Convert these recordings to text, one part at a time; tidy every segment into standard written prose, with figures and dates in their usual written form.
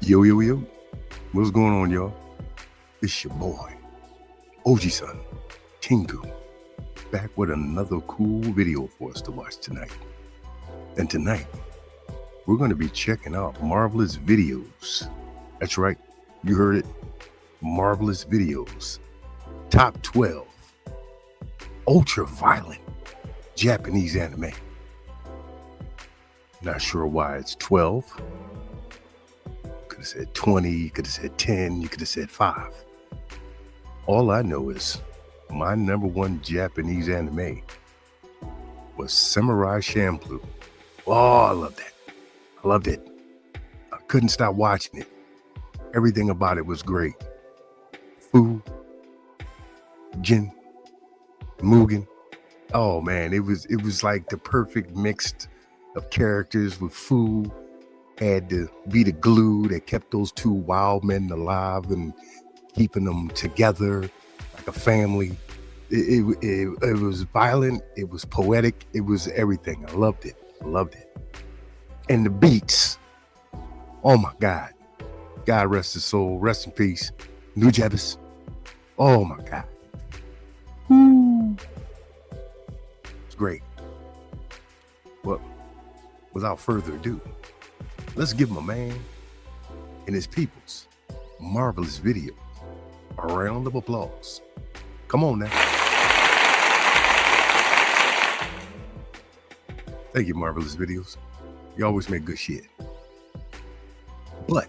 Yo, yo, yo. What's going on, y'all? It's your boy, OJISAN-TENGU, back with another cool video for us to watch tonight. And tonight, we're going to be checking out marvelous videos. That's right, you heard it. Marvelous videos. Top 12 ultra-violent Japanese anime. Not sure why it's 12. Could have said 20, you could have said 10, you could have said 5. All I know is my number one Japanese anime was Samurai Champloo. Oh, I love that. I loved it. I couldn't stop watching it. Everything about it was great. Fu, Jin, Mugen. Oh man, it was like the perfect mix of characters. With Fu had to be the glue that kept those two wild men alive and keeping them together like a family. It was violent, it was poetic, it was everything. I loved it. I loved it. And the beats, oh my God. God rest his soul, rest in peace. Nujabes. Oh my God. It's great. Well, without further ado, let's give him a man and his people's marvelous video a round of applause. Come on now. Thank you, marvelous videos. You always make good shit. But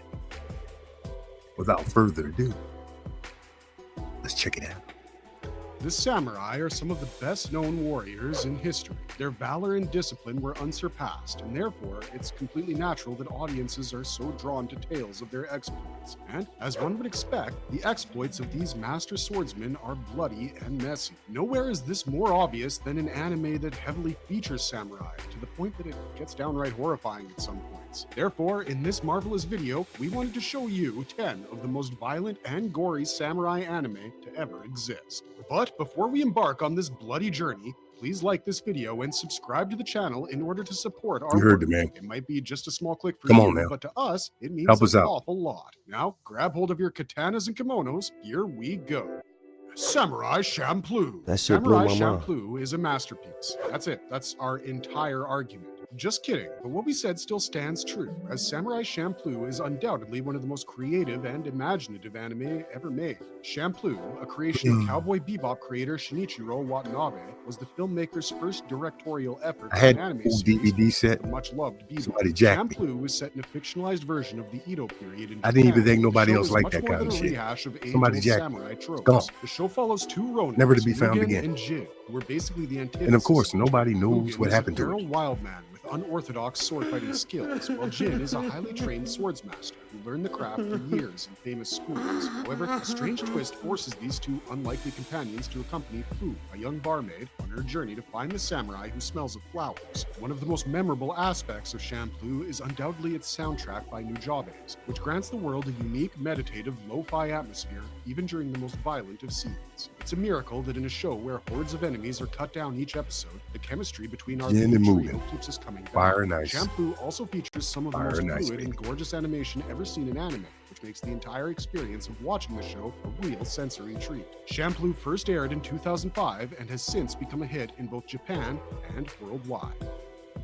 without further ado, let's check it out. The samurai are some of the best-known warriors in history. Their valor and discipline were unsurpassed, and therefore, it's completely natural that audiences are so drawn to tales of their exploits. And, as one would expect, the exploits of these master swordsmen are bloody and messy. Nowhere is this more obvious than an anime that heavily features samurai, to the point that it gets downright horrifying at some points. Therefore, in this marvelous video, we wanted to show you 10 of the most violent and gory samurai anime to ever exist. But before we embark on this bloody journey, please like this video and subscribe to the channel in order to support our You heard work. the man. It might be just a small click for Come you, on now. but to us, it means Help us an out. awful lot. Now, grab hold of your katanas and kimonos. Here we go. Samurai Champloo. That shit blew Samurai my mind. Champloo is a masterpiece. That's it. That's our entire argument. Just kidding, but what we said still stands true, as Samurai Champloo is undoubtedly one of the most creative and imaginative anime ever made. Champloo, a creation of Cowboy Bebop creator Shinichiro Watanabe, was the filmmaker's first directorial effort I for had an anime a full series DVD set. with the much-loved Bebop. Somebody jacked me. Champloo was set in a fictionalized version of the Edo period in I didn't even Japan. think nobody The show else is liked much that more kind than of a shit. rehash of Somebody age-old jacked samurai tropes. Gone. The show follows two Ronins, Never to be found Mugen again. and Jin, who are basically the antithesis. And of course, of nobody knows Mugen what is happened a to feral it. wild man with unorthodox sword-fighting skills, while Jin is a highly trained swordsmaster who learned the craft for years in famous schools. However, a strange twist forces these two unlikely companions to accompany Fu, a young barmaid, on her journey to find the samurai who smells of flowers. One of the most memorable aspects of Champloo is undoubtedly its soundtrack by Nujabes, which grants the world a unique, meditative, lo-fi atmosphere even during the most violent of scenes. It's a miracle that in a show where hordes of enemies are cut down each episode, the chemistry between our Jin lead and trio Mugen. keeps us coming back. Fire and ice. Champloo also features some of the Fire most and ice, fluid and baby. gorgeous animation ever seen in anime, which makes the entire experience of watching the show a real sensory treat. Champloo first aired in 2005 and has since become a hit in both Japan and worldwide.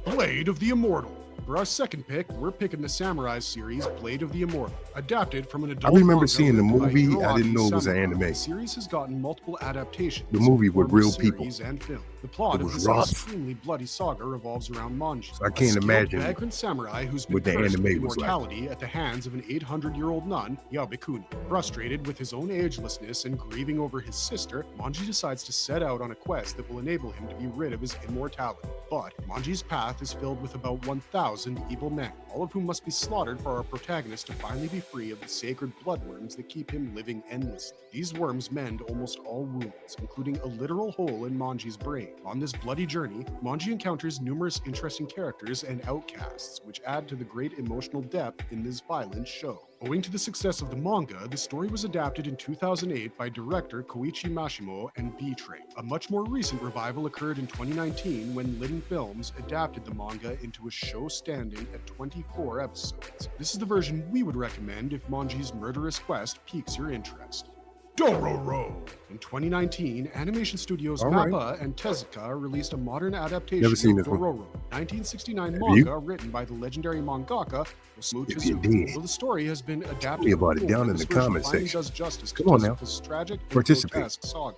Blade of the Immortal. For our second pick, we're picking the Samurai series Blade of the Immortal, adapted from an adult remember manga seeing the written by movie. I didn't Hiroaki know it was an Samurai. anime. The series has gotten multiple adaptations. The movie in the with form of real people. series and film. The plot It of was this rough. extremely bloody saga revolves around Manji, So I a can't skilled imagine vagrant samurai who's been what the cursed with anime was like. immortality at the hands of an 800-year-old nun, Yabekuni. Frustrated with his own agelessness and grieving over his sister, Manji decides to set out on a quest that will enable him to be rid of his immortality. But Manji's path is filled with about 1,000 evil men, all of whom must be slaughtered for our protagonist to finally be free of the sacred bloodworms that keep him living endlessly. These worms mend almost all wounds, including a literal hole in Manji's brain, On this bloody journey, Manji encounters numerous interesting characters and outcasts, which add to the great emotional depth in this violent show. Owing to the success of the manga, the story was adapted in 2008 by director Koichi Mashimo and B-Train. A much more recent revival occurred in 2019 when Litten Films adapted the manga into a show standing at 24 episodes. This is the version we would recommend if Manji's murderous quest piques your interest. Dororo! In 2019, animation studios Mappa and Tezuka released a modern adaptation of Dororo, 1969 manga written by the legendary mangaka Osamu Tezuka. Though the story has been adapted about it down in the comment section. Does justice to Come on now. Tezuka's tragic and Participate. grotesque saga.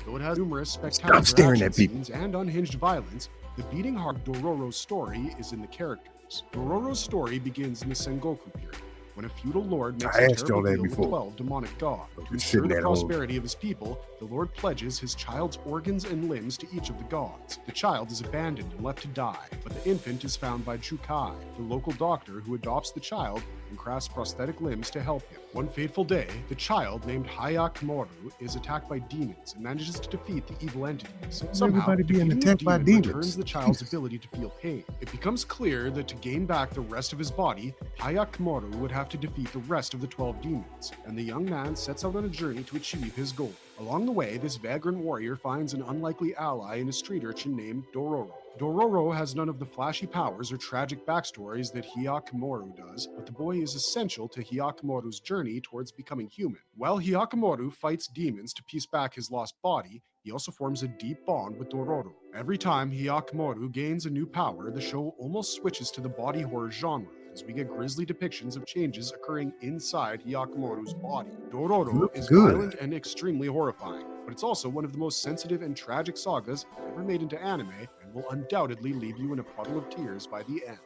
Though it has numerous spectacular action scenes and unhinged violence, the beating heart of Dororo's story is in the characters. Dororo's story begins in the Sengoku period, when a feudal lord makes a terrible deal with 12 demonic gods. To ensure the prosperity of his people, the lord pledges his child's organs and limbs to each of the gods. The child is abandoned and left to die, but the infant is found by Chukai, the local doctor who adopts the child and crafts prosthetic limbs to help him. One fateful day, the child, named Hayakumoru, is attacked by demons and manages to defeat the evil entities. Somehow, defeating the demon returns the child's ability to feel pain. It becomes clear that to gain back the rest of his body, Hayakumoru would have to defeat the rest of the 12 demons, and the young man sets out on a journey to achieve his goal. Along the way, this vagrant warrior finds an unlikely ally in a street urchin named Dororo. Dororo has none of the flashy powers or tragic backstories that Hyakumoru does, but the boy is essential to Hyakumoru's journey towards becoming human. While Hyakumoru fights demons to piece back his lost body, he also forms a deep bond with Dororo. Every time Hyakumoru gains a new power, the show almost switches to the body horror genre, as we get grisly depictions of changes occurring inside Hyakumoru's body. Dororo is violent and extremely horrifying, but it's also one of the most sensitive and tragic sagas ever made into anime, and will undoubtedly leave you in a puddle of tears by the end.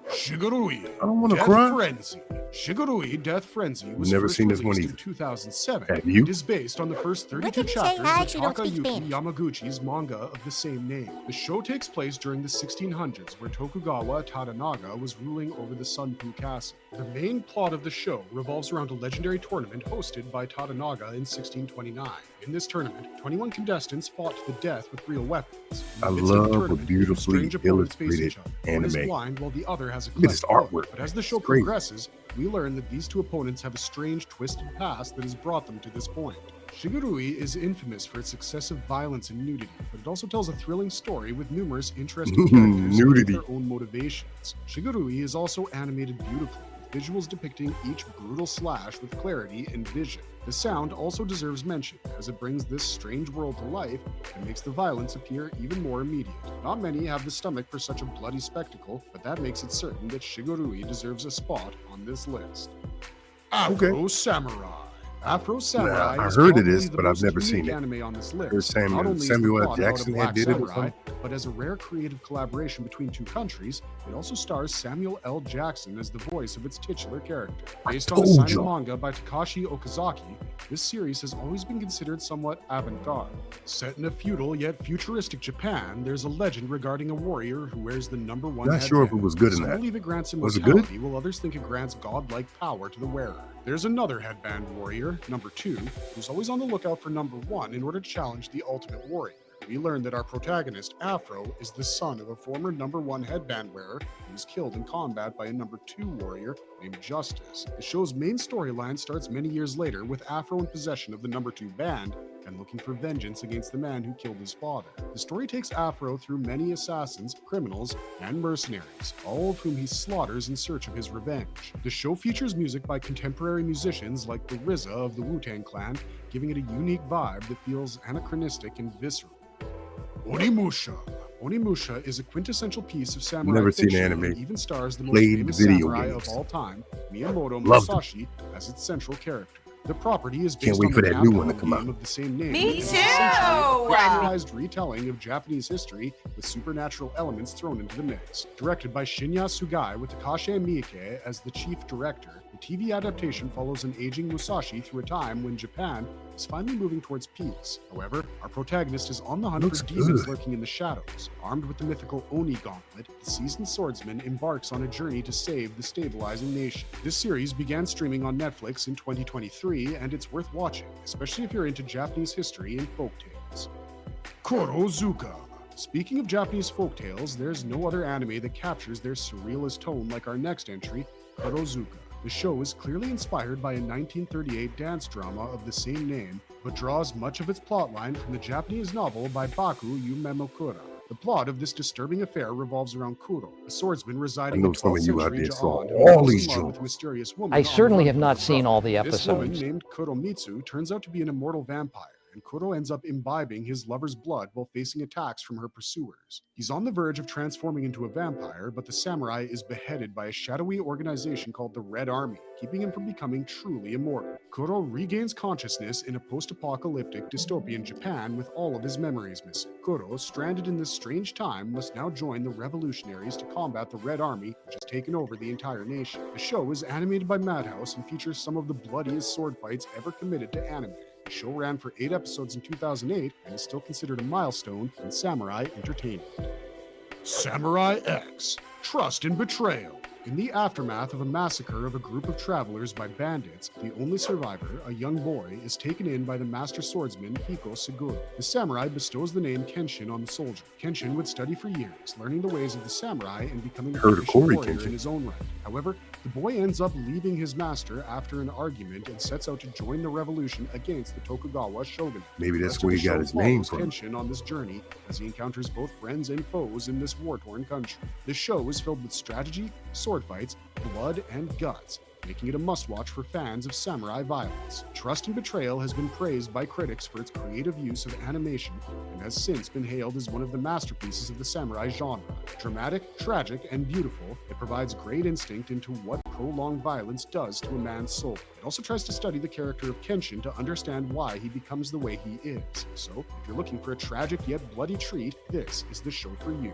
Shigurui, I don't want to Death cry. Frenzy. Shigurui, Death Frenzy was Never first seen this one released in either. 2007. Have you? It is based on the first 32 chapters of Takayuki Yamaguchi's manga of the same name. The show takes place during the 1600s, where Tokugawa Tadanaga was ruling over the Sunpu Castle. The main plot of the show revolves around a legendary tournament hosted by Tadanaga in 1629. In this tournament, 21 contestants fought to the death with real weapons. I love a beautifully illustrated One is anime. blind while the other has a Look at this cleft artwork. foot. But as the show It's great. progresses, we learn that these two opponents have a strange, twisted past that has brought them to this point. Shigurui is infamous for its excessive violence and nudity, but it also tells a thrilling story with numerous interesting characters who have their own motivations. Shigurui is also animated beautifully, with visuals depicting each brutal slash with clarity and vision. The sound also deserves mention, as it brings this strange world to life and makes the violence appear even more immediate. Not many have the stomach for such a bloody spectacle, but that makes it certain that Shigurui deserves a spot on this list. Afro Samurai. Afro Samurai I is heard it probably is, the but I've most never unique seen it. anime on this list. There's Samuel- Not only is the Samuel plot Jackson about a had black did it or samurai, something? but as a rare creative collaboration between two countries, it also stars Samuel L. Jackson as the voice of its titular character. Based on the told silent ya. manga by Takashi Okazaki, this series has always been considered somewhat avant-garde. Set in a feudal yet futuristic Japan, there's a legend regarding a warrior who wears the number one Not sure if it headband. was good in Some that. believe it grants Was it immortality, while others think it grants godlike power to the wearer. There's another headband warrior, number 2, who's always on the lookout for number 1 in order to challenge the ultimate warrior. We learn that our protagonist, Afro, is the son of a former number 1 headband wearer who was killed in combat by a number 2 warrior named Justice. The show's main storyline starts many years later with Afro in possession of the number 2 band and looking for vengeance against the man who killed his father. The story takes Afro through many assassins, criminals, and mercenaries, all of whom he slaughters in search of his revenge. The show features music by contemporary musicians like the RZA of the Wu-Tang Clan, giving it a unique vibe that feels anachronistic and visceral. Onimusha. Onimusha is a quintessential piece of samurai Never seen fiction anime. and even stars the most Played famous video samurai games. of all time, Miyamoto Loved it. Musashi, as its central character. The property is Can't based wait on for the that new Capcom one to come game out. of the same name. Me which is too! essentially a fictionalized retelling of Japanese history with supernatural elements thrown into the mix. Directed by Shinya Sugai with Takashi Miike as the chief director, the TV adaptation follows an aging Musashi through a time when Japan is finally moving towards peace. However, our protagonist is on the hunt Looks for demons good. lurking in the shadows. Armed with the mythical Oni gauntlet, the seasoned swordsman embarks on a journey to save the stabilizing nation. This series began streaming on Netflix in 2023, and it's worth watching, especially if you're into Japanese history and folktales. Kurozuka. Speaking of Japanese folktales, there's no other anime that captures their surrealist tone like our next entry, Kurozuka. The show is clearly inspired by a 1938 dance drama of the same name, but draws much of its plotline from the Japanese novel by Baku Yumemokura. The plot of this disturbing affair revolves around Kuro, a swordsman I residing know in some 12th of you out century there saw Japan who all falls in these love with a joints. mysterious woman. I on the certainly run have from not her seen brother. all the This woman, episodes. named Kuromitsu, turns out to be an immortal vampire, and Kuro ends up imbibing his lover's blood while facing attacks from her pursuers. He's on the verge of transforming into a vampire, but the samurai is beheaded by a shadowy organization called the Red Army, keeping him from becoming truly immortal. Kuro regains consciousness in a post-apocalyptic dystopian Japan with all of his memories missing. Kuro, stranded in this strange time, must now join the revolutionaries to combat the Red Army, which has taken over the entire nation. The show is animated by Madhouse and features some of the bloodiest sword fights ever committed to anime. The show ran for 8 episodes in 2008 and is still considered a milestone in samurai entertainment. Samurai X, Trust and Betrayal. In the aftermath of a massacre of a group of travelers by bandits, the only survivor, a young boy, is taken in by the master swordsman Hiko Seguro. The samurai bestows the name Kenshin on the soldier. Kenshin would study for years, learning the ways of the samurai and becoming a Heard of proficient Corey warrior Kenshin. in his own right. However, the boy ends up leaving his master after an argument and sets out to join the revolution against the Tokugawa shogunate. Maybe The that's rest of where the he got show his name follows from. Kenshin on this journey as he encounters both friends and foes in this war-torn country. The show is filled with strategy, sword fights, blood, and guts, making it a must-watch for fans of samurai violence. Trust and Betrayal has been praised by critics for its creative use of animation and has since been hailed as one of the masterpieces of the samurai genre. Dramatic, tragic, and beautiful, it provides great instinct into what prolonged violence does to a man's soul. It also tries to study the character of Kenshin to understand why he becomes the way he is. So, if you're looking for a tragic yet bloody treat, this is the show for you.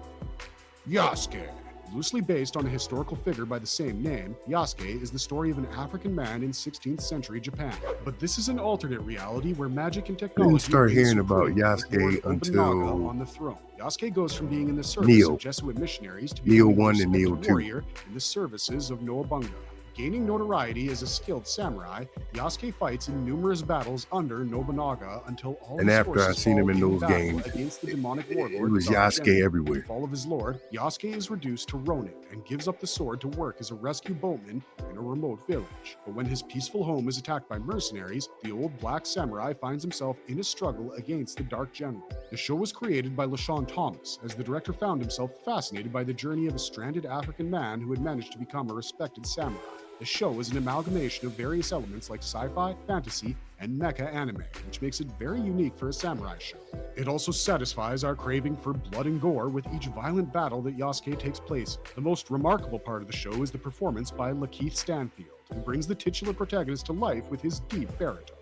Yasuke. Loosely based on a historical figure by the same name, Yasuke is the story of an African man in 16th century Japan. But this is an alternate reality where magic and technology start reign hearing about supreme, with Yasuke Lord Nobunaga until on the throne. Yasuke goes from being in the service Neo. of Jesuit missionaries to Neo becoming a 1 and Neo respected 2. warrior in the services of Nobunaga. Gaining notoriety as a skilled samurai, Yasuke fights in numerous battles under Nobunaga until all And his after I forces seen him fall in those battle games, against the demonic it warlord. was the Dark Yasuke General. everywhere. With the fall of his lord, Yasuke is reduced to Ronin and gives up the sword to work as a rescue boatman in a remote village. But when his peaceful home is attacked by mercenaries, the old black samurai finds himself in a struggle against the Dark General. The show was created by LaShawn Thomas, as the director found himself fascinated by the journey of a stranded African man who had managed to become a respected samurai. The show is an amalgamation of various elements like sci-fi, fantasy, and mecha anime, which makes it very unique for a samurai show. It also satisfies our craving for blood and gore with each violent battle that Yasuke takes place in. The most remarkable part of the show is the performance by Lakeith Stanfield, who brings the titular protagonist to life with his deep baritone.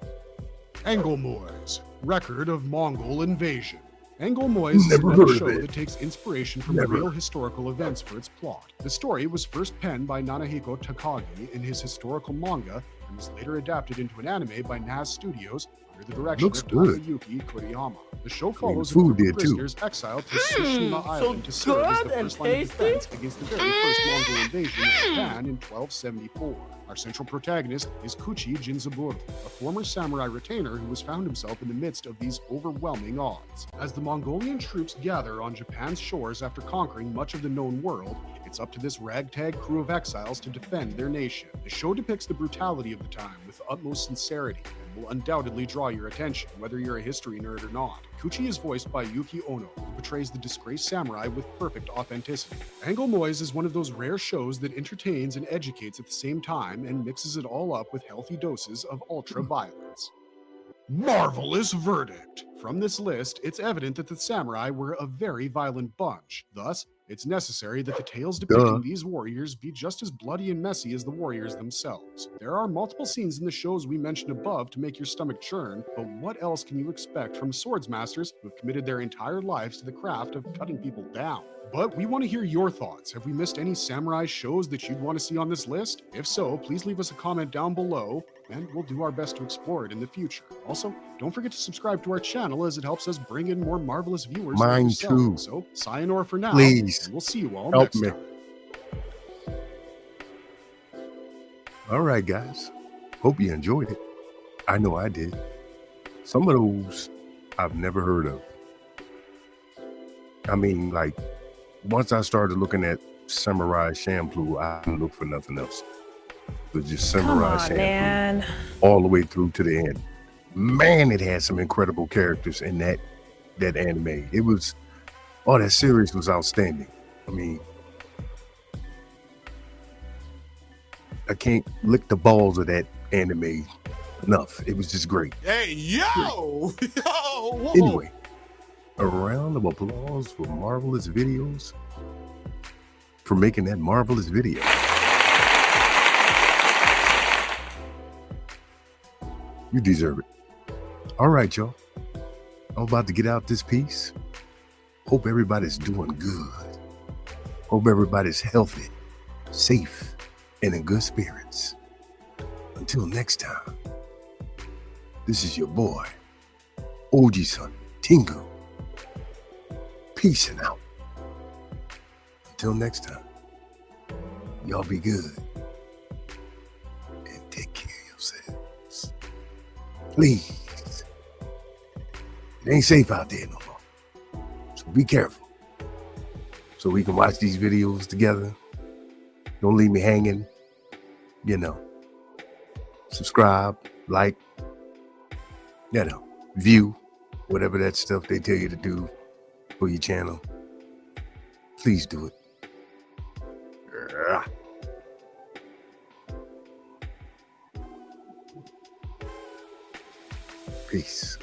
Anglemoys, Record of Mongol Invasion. Anglemoys is Never another heard of show it. that takes inspiration from Never. real historical events for its plot. The story was first penned by Nanahiko Takagi in his historical manga and was later adapted into an anime by Naz Studios under the direction Looks of good. Takayuki Kuriyama. The show the follows a food group of did too. prisoners exiled to Tsushima Island to serve as the good and first line of tasty. defense against the very first Mongol invasion of Japan in 1274. Our central protagonist is Kuchi Jinzaburo, a former samurai retainer who has found himself in the midst of these overwhelming odds. As the Mongolian troops gather on Japan's shores after conquering much of the known world, it's up to this ragtag crew of exiles to defend their nation. The show depicts the brutality of the time with utmost sincerity and will undoubtedly draw your attention, whether you're a history nerd or not. Kuchi is voiced by Yuki Ono, who portrays the disgraced samurai with perfect authenticity. Anglemoys is one of those rare shows that entertains and educates at the same time and mixes it all up with healthy doses of ultra-violence. Marvelous verdict! From this list, it's evident that the samurai were a very violent bunch. Thus, it's necessary that the tales depicting these warriors be just as bloody and messy as the warriors themselves. There are multiple scenes in the shows we mentioned above to make your stomach churn, but what else can you expect from swords masters who have committed their entire lives to the craft of cutting people down? But we want to hear your thoughts. Have we missed any samurai shows that you'd want to see on this list? If so, please leave us a comment down below, and we'll do our best to explore it in the future. Also, don't forget to subscribe to our channel as it helps us bring in more marvelous viewers like Mine yourself. too. So, sayonara for now, Please, and we'll see you all help next me. time. All right, guys. Hope you enjoyed it. I know I did. Some of those I've never heard of. I mean, like, once I started looking at Samurai Champloo, I didn't look for nothing else. It was just Come Samurai on, Champloo man. all the way through to the end. Man, it had some incredible characters in that anime. It was, oh, that series was outstanding. I mean, I can't lick the balls of that anime enough. It was just great. Hey, yo! Yo! Whoa. Anyway, a round of applause for Marvelous Videos for making that marvelous video. You deserve it. All right, y'all. I'm about to get out this piece. Hope everybody's doing good. Hope everybody's healthy, safe, and in good spirits. Until next time, this is your boy, OJISAN-TENGU. Peace and out. Until next time, y'all be good and take care of yourselves. Please. It ain't safe out there no more. So be careful. So we can watch these videos together. Don't leave me hanging. You know. Subscribe, like, you know, view, whatever that stuff they tell you to do for your channel. Please do it. Peace.